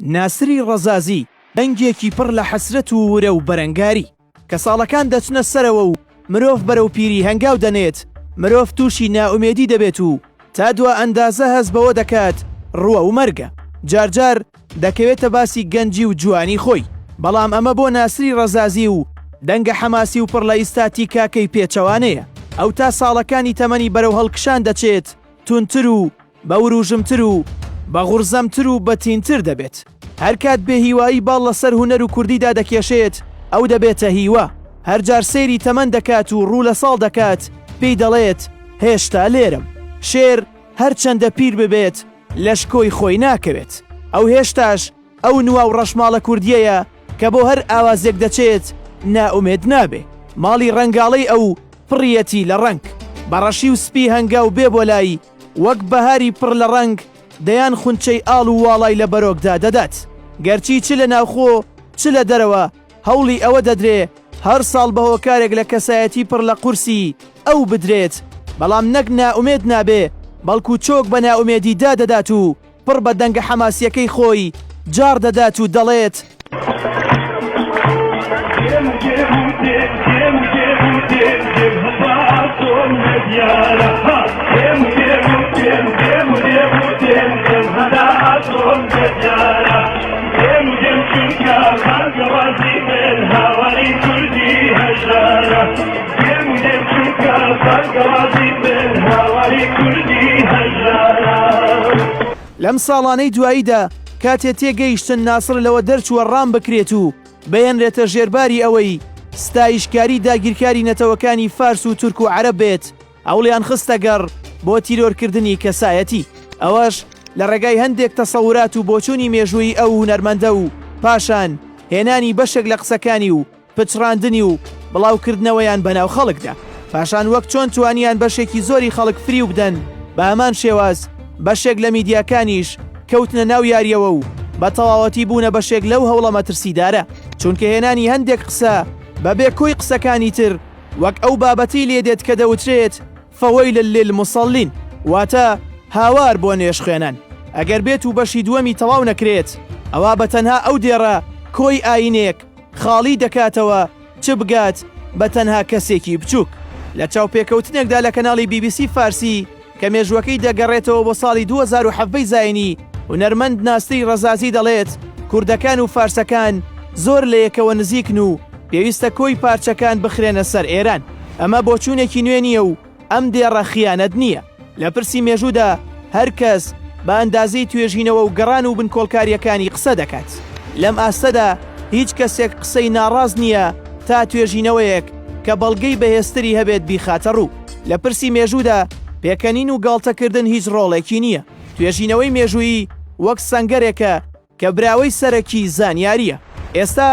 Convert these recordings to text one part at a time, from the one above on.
ناسری ڕەزازی دەنگێکی پڕ لە حەسرەت و ورە و بەرەنگاری کە ساڵەکان دەچنە سەرەوە و مرۆڤ بەرەو پیری هەنگاو دەنێت، مرۆڤ تووشی نائومێدی دەبێت و تا دووە ئەندازە هەست بەوە دەکات ڕووە و مەرگە. جارجار دەکەوێتە باسی گەنجی و جوانی خۆی، بەڵام ئەمە بۆ ناسری ڕەزازی و دەنگە حەماسی و پڕ لە ئیستاتی کاکەی پێچەوانەیە. ئەو تا ساڵەکانی تەمەنی بەرەو هەڵکشان دەچێت، تونتر و بەوروژمتر و بەغوڕزەمتر و بەتینتر دەبێت. هەر کات بێ هیوایی باڵ لەسەر هونەر و کوردیدا دەکێشێت، ئەو دەبێتە هیوا. هەرجار سەیری تەمەن دەکات و ڕوو لە ساڵ دەکات، پێی دەڵێت هێشتا لێرم. شێر هەرچەندە پیر ببێت لەشکۆی خۆی ناکەوێت. ئەو هێشتاش ئەو نوا و ڕەشماڵە کوردیەیە کە بۆ هەر ئاوازێک دەچێت نائومێد نابێ. ماڵی ڕەنگاڵی ئەو پڕیەتی لە ڕەنگ، بەڕەشی و سپی هەنگاو بێ بۆ لای، وەک بەهاری پڕ لە ڕەنگ دەیان خونچەی ئاڵ و واڵای لە بەرۆکدا دەدات. گەرچی چ لە ناوخۆ چ لە دەرەوە هەوڵی ئەوە دەدرێ هەر ساڵ بە هۆکارێک لە کەسایەتی پڕ لە قورسی ئەو بدرێت، بەڵام نەک نائومێد نابێ، بەڵکو چۆک بە نائومێدی دادەدات و پڕ بە دەنگە حەماسیەکەی خۆی جار دەدات و دەڵێت لەم ساڵانەی دواییدا کاتێ تێگەیشتن ناسر لەوە دەرچووە ڕام بکرێت و بەیەنرێتە ژێرباری ئەوەی ستایشکاری داگیرکاری نەتەوەکانی فارس و تورک و عەرەب بێت، ئەوڵیان خستە گەڕ بۆ تیرۆرکردنی کەسایەتی. ئەوەش لە ڕێگای هەندێک تەسەورات و بۆچوونی مێژووی ئەو هونەرمەندە و پاشان هێنانی بەشێک لە قسەکانی و پچڕاندنی و بڵاوکردنەوەیان بەناو خەڵکدا. پاشان وەک چۆن توانیان بەشێکی زۆری خەڵک فری و بدەن، بە هەمان شێواز بەشێک لە میدیاکانیش کەوتنە ناو یاریەوە و بە تەواوەتی بوونە بەشێک لەو هەوڵە مەترسیدارە، چونکە هێنانی هەندێک قسە بەبێ کۆی قسەکانی تر وەک ئەو بابەتی لێدێت کە دەوترێت فەوەیل للموسەڵین، واتە هاوار بۆ نوێژ خوێنان. ئەگەر بێت و بەشی دووەمی تەواو نەکرێت، ئەوە بەتەنها ئەو دێڕە کۆی ئاینێک خاڵی دەکاتەوە، چ بگات بە تەنها کەسێکی بچووک. لە چاوپێکەوتنێکدا لە کەناڵی BBC فارسی کە مێژوەکەی دەگەڕێتەوە بۆ ساڵی 2007 زاینی، هونەرمەند ناسری ڕەزازی دەڵێت کوردەکان و فارسەکان زۆر لە یەکەوە نزیکن و پێویستە کۆی پارچەکان بخرێنە سەر ئێران. ئەمە بۆچوونێکی نوێ نییە و ئەم دێڕە خیانەت نییە. لە پرسی مێژوودا هەر کەس بە ئەندازەی توێژینەوە و گەڕان و بنکۆڵکاریەکانی قسە دەکات. لەم ئاستەدا هیچ کەسێک قسەی ناڕاز نییە تا توێژینەوەیەک کە بەڵگەی بەهێزتری هەبێت بیخاتە ڕوو. لە پرسی مێژوودا پێکەنین و گاڵتەکردن هیچ ڕۆڵێکی نییە. توێژینەوەی مێژووی وەک سەنگەرێکە کە براوەی سەرەکی زانیاریە. ئێستا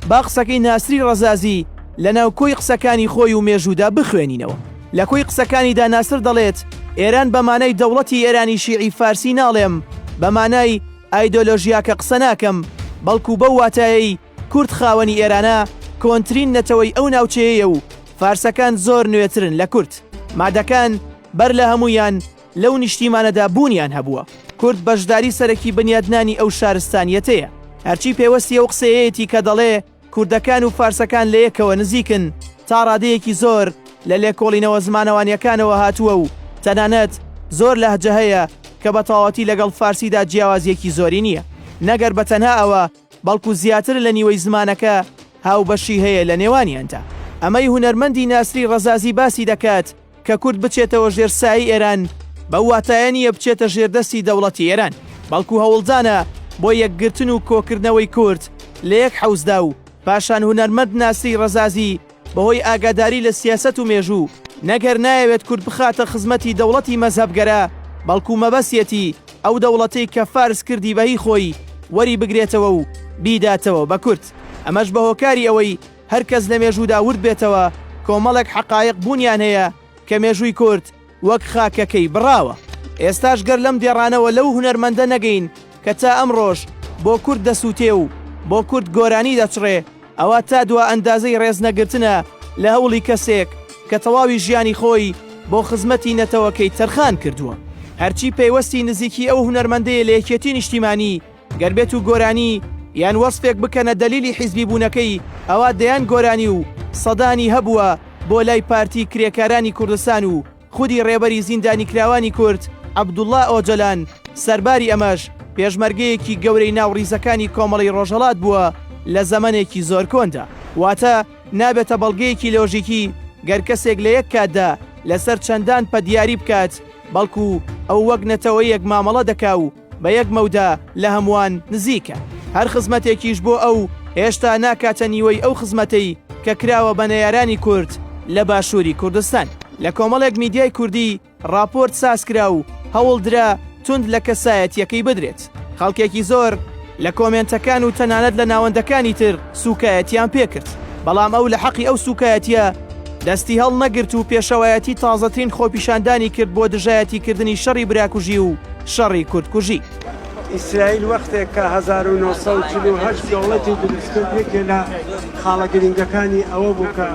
با قسەکەی ناسری ڕەزازی لە ناو کۆی قسەکانی خۆی و مێژوودا بخوێنینەوە. لە کۆی قسەکانیدا ناسر دەڵێت ئێران بەمانای دەوڵەتی ئێرانی شیعی فارسی ناڵێم، بەمانای ئایدۆلۆژیاکە قسە ناکەم، بەڵکو بەو واتایەی کورد خاوەنی ئێرانە کۆنترین نەتەوەی ئەو ناوچەیە و فارسەکان زۆر نوێترن لە کورد. مادەکان بەر لە هەمویان لەو نیشتیمانەدا بوونیان هەبووە. کورد بەشداری سەرەکی بنیادنانی ئەو شارستانیەتەیە. هەرچی پێوەستی ئەو قسەیەتی کە دەڵێ کوردەکان و فارسەکان لە یەکەوە نزیکن تا ڕادەیەکی زۆر لە لێکۆڵینەوە زمانەوانیەکانەوە هاتووە و تەنانەت زۆر لەهجە هەیە کە بە تەواوەتی لەگەڵ فارسیدا جیاوازیەکی زۆری نییە. نەگەر بە تەنها ئەوە، بەڵکو زیاتر لە نیوەی زمانەکە هاوبەشی هەیە لە نێوانیاندا. ئەمەی هونەرمەندی ناسری ڕەزازی باسی دەکات کە کورد بچێتەوە ژێرسایی ئێران، بە واتایە نیە بچێتە ژێردەستی دەوڵەتی ئێران، بەڵکو هەوڵدانە بۆ یەکگرتن و کۆکردنەوەی کورد لە یەک حەوزدا و پاشان هونەرمەند ناسری ڕەزازی بەهۆی ئاگاداری لە سیاسەت و مێژوو نەگەر نایەوێت کورد بخاتە خزمەتی دەوڵەتی مەزهەبگەرە، بەڵکو مەبەسیەتی ئەو دەوڵەتەی کە فارس کردی بەهی خۆی وەری بگرێتەوە و بیداتەوە بە کورد. ئەمەش بە هۆکاری ئەوەی هەر کەس لە مێژوودا ورد بێتەوە کۆمەڵێک حەقایق بوونیان هەیە کە مێژووی کورد وەک خاکەکەی بڕاوە. ئێستاش گەر لەم دێڕانەوە لەو هونەرمەندە نەگەین کە تا ئەمڕۆژ بۆ کورد دەسووتێ و بۆ کورد گۆرانی دەچڕێ، ئەوە تا دووە ئەندازەی ڕێزنەگرتنە لە هەوڵی کەسێک کە تەواوی ژیانی خۆی بۆ خزمەتی نەتەوەکەی تەرخان کردووە. هەرچی پەیوەستی نزیکی ئەو هونەرمەندەیە لە یەکێتی نیشتیمانی گەربێت و گۆرانی یان وەسفێک بکەنە دەلیلی حیزبی بوونەکەی ئەوا دەیان گۆرانی و سەدانی هەبووە بۆ لای پارتی کرێکارانی کوردستان و خودی ڕێبەری زیندانی کراوانی کورد عەبدوڵڵا ئۆجەلان سەرباری ئەمەش پێشمەرگەیەکی گەورەی ناوڕیزەکانی کۆمەڵی ڕۆژهەڵات بووە لە زەمانێکی زۆر کۆندا واتە نابێتە بەڵگەیەکی لۆژیکی گەر کەسێک لە یەک کاتدا لەسەر چەندان پە دیاری بکات بەڵکو ئەو وەک نەتەوە یەک مامەڵە دەکا و بە یەک مەودا لە هەمووان نزیکە هەر خزمەتێکیش بۆ ئەو هێشتا ناکاتە نیوەی ئەو خزمەتەی کە کراوە بە نەیارانی کورد لە باشووری کوردستان لە کۆمەڵێک میدیای کوردی راپۆرت سازکرا و هەوڵ درا تند لە کەسایەتیەکەی بدرێت خەڵکێکی زۆر لە کۆمێنتەکان و تەنانەت لە ناوەندەکانی تر سوکایەتیان پێکرد بەڵام ئەو لە حەقی ئەو سوکایەتیە دەستی هەڵ نەگرت و پێشەوایەتی تازەترین خۆپیشاندانی کرد بۆ دژایەتیکردنی شەڕی براکوژی و شەڕی کوردکوژی ئیسرائیل وەختێک کە 1940 دەوڵەتی دروستکرد یەکێ لە خاڵە گرنگەکانی ئەوە بوو کە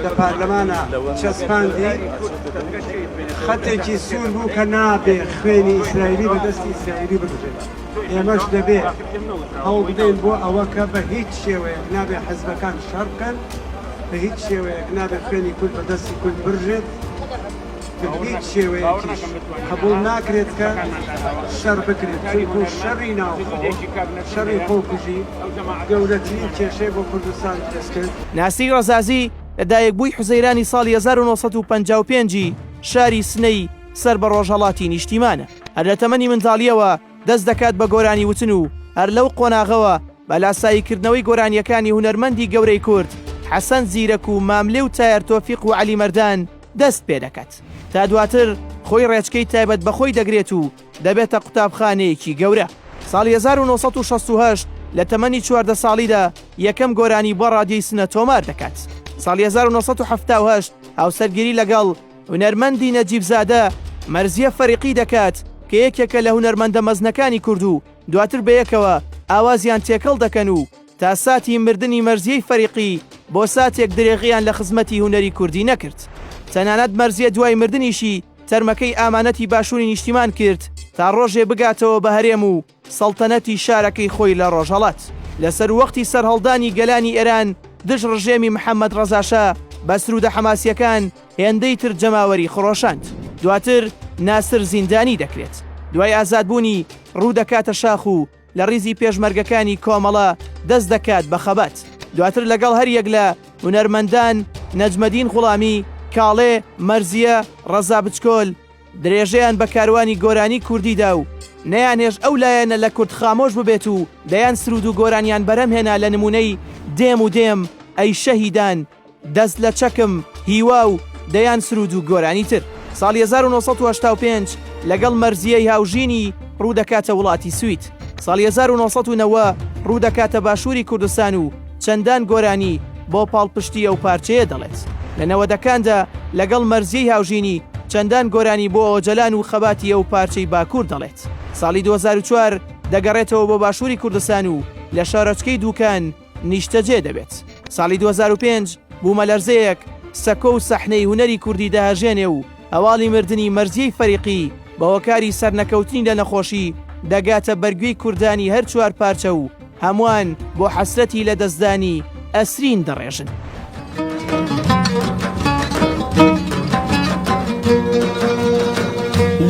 لە پارلەمانە چەسپاندی خەتێکی سوور بوو کە نابێ خوێنی ئیسرائیلی بەدەستی ئیسرائیلی بگرێت ئێمەش دەبێت هەوڵ بدەین بۆ ئەوە کە بە هیچ شێوەیەک نابێ حەزبەکان شەڕ بکەن بە هیچ شێوەیەک نابێ خوێنی کورد بەدەستی کورد برژێت هیچ شێوەیەکیش قبول ناکرێت کە شەڕ بکرێت چونکو شەڕی ناوخۆ شەڕی خۆکوژی گەورەترین کێشەی بۆ کوردستان دەستکرد ناسیر ڕەزازی لەدایەکبووی حوزەیرانی ساڵی 1955 شاری سنەی سەر بە ڕۆژهەڵاتی نیشتیمانە هەر لە تەمەنی منداڵیەوە دەست دەکات بە گۆرانی وتن و هەر لەو قۆناغەوە بە لاساییکردنەوەی گۆرانیەکانی هونەرمەندی گەورەی کورد حەسەن زیرەک و ماملێ و تایر تۆفیق و عەلی مەردان دەست پێ دەکات تا دواتر خۆی ڕێچکەی تایبەت بەخۆی دەگرێت و دەبێتە قوتابخانەیەکی گەورە ساڵی 1968 لە تەمەنی 14 ساڵیدا یەکەم گۆرانی بۆ ڕادیۆی سنە تۆمار دەکات ساڵی 1970 هاوسەرگیری لەگەڵ هونەرمەندی نەجیبزادە مەرزیە فەریقی دەکات کە یەکێکە لە هونەرمەندە مەزنەکانی کورد و دواتر بەیەکەوە ئاوازیان تێکەڵ دەکەن و تا ساتی مردنی مەرزیەی فەریقی بۆ ساتێک درێغیان لە خزمەتی هونەری کوردی نەکرد تەنانەت مەرزیە دوای مردنیشی تەرمەکەی ئامانەتی باشووری نیشتیمان کرد تا ڕۆژێ بگاتەوە بە هەرێم و سەڵتەنەتی شارەکەی خۆی لە ڕۆژهەڵات لەسەر وەختی سەرهەڵدانی گەلانی ئێران دژ ڕژێمی محەممەد ڕەزاشا بە سرودە حەماسیەکان هێندەی تر جەماوەری خڕۆشاند دواتر ناسر زیندانی دەکرێت دوای ئازادبوونی ڕوو دەکاتە شاخ و لە ڕیزی پێشمەرگەکانی کۆمەڵە دەست دەکات بە خەبات دواتر لەگەڵ هەریەک لە هونەرمەندان نەجمەدین غوڵامی کاڵێ مەرزیە ڕەزا بچکۆل درێژەیان بە کاروانی گۆرانی کوردیدا و نەیانێژ ئەو لایەنە لە کورد خامۆش ببێت و دەیان سرود و گۆرانیان بەرەم هێنا لە نمونەی دێم و دێم ئەی شەهیدان دەست لە چەکم هیوا و دەیان سرود و گۆرانی تر ساڵی 1985 لەگەڵ مەرزیەی هاوژینی ڕوو دەکاتە وڵاتی سوید ساڵی 1990 ڕوو دەکاتە باشووری کوردستان و چەندان گۆرانی بۆ پاڵپشتی ئەو پارچەیە دەڵێت لە نەوەدەکاندا لەگەڵ مەرزیەی هاوژینی چەندان گۆرانی بۆ ئۆجەلان و خەباتی ئەو پارچەی باکوور دەڵێت ساڵی 2004 دەگەڕێتەوە بۆ باشووری کوردستان و لە شارۆچکەی دووکان نیشتەجێ دەبێت ساڵی 2005 بوومە لەرزەیەک سەکۆ و سەحنەی هونەری کوردی داهژێنێ و هەواڵی مردنی مەرزیەی فەریقی بە هۆکاری سەرنەکەوتنی لە نەخۆشی دەگاتە بەرگوێی کوردانی هەر چوار پارچە و هەمووان بۆ حەسرەتی لە دەستدانی ئەسرین دەڕێژن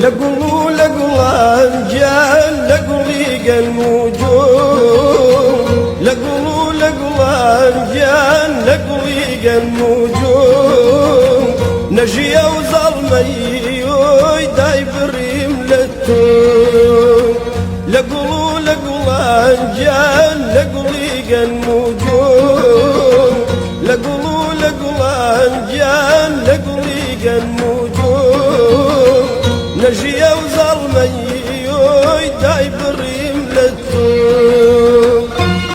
لقلو لقلان لقلي قلموجون لقلو لقلان لقلي قلموجون نجي وظلمي داي بريم للتون لقلو لقلان لقلي قلموجون لقلو لقلان لقلي قلموجون نجي وظلمي داي بريم للتون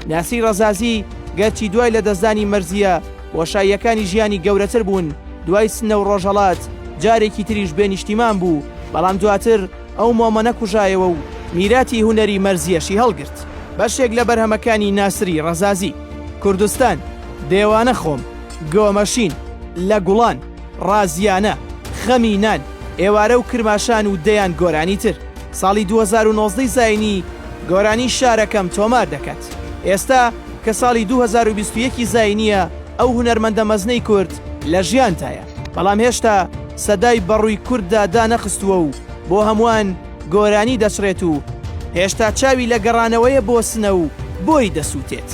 ناسی ڕەزازی گەرچی دوای لە دەستدانی مەرزیە وەشاییەکانی ژیانی گەورەتر بوون دوای سنە و ڕۆژهەڵات جارێکی تریش بێ نیشتیمان بوو بەڵام دواتر ئەو مۆمە نەکوژایەوە و میراتی هونەری مەرزیەشی هەڵگرت بەشێک لە بەرهەمەکانی ناسری ڕەزازی کوردستان دێوانە خۆم گۆمەشین لە گوڵان ڕازیانە خەمینان ئێوارە و کرماشان و دەیان گۆرانی تر ساڵی 2019 زاینی گۆرانی شارەکەم تۆمار دەکات. ئێستا کە ساڵی 2021 زای نییە ئەو هونەرمەندە مەزنەی کورد لە ژیانتایە، بەڵام هێشتا سەدای بەڕووی کورددا دانەخستووە و بۆ هەمووان گۆرانی دەچڕێت و هێشتا چاوی لە گەڕانەوەیە بۆ سنە و بۆی دەسووتێت.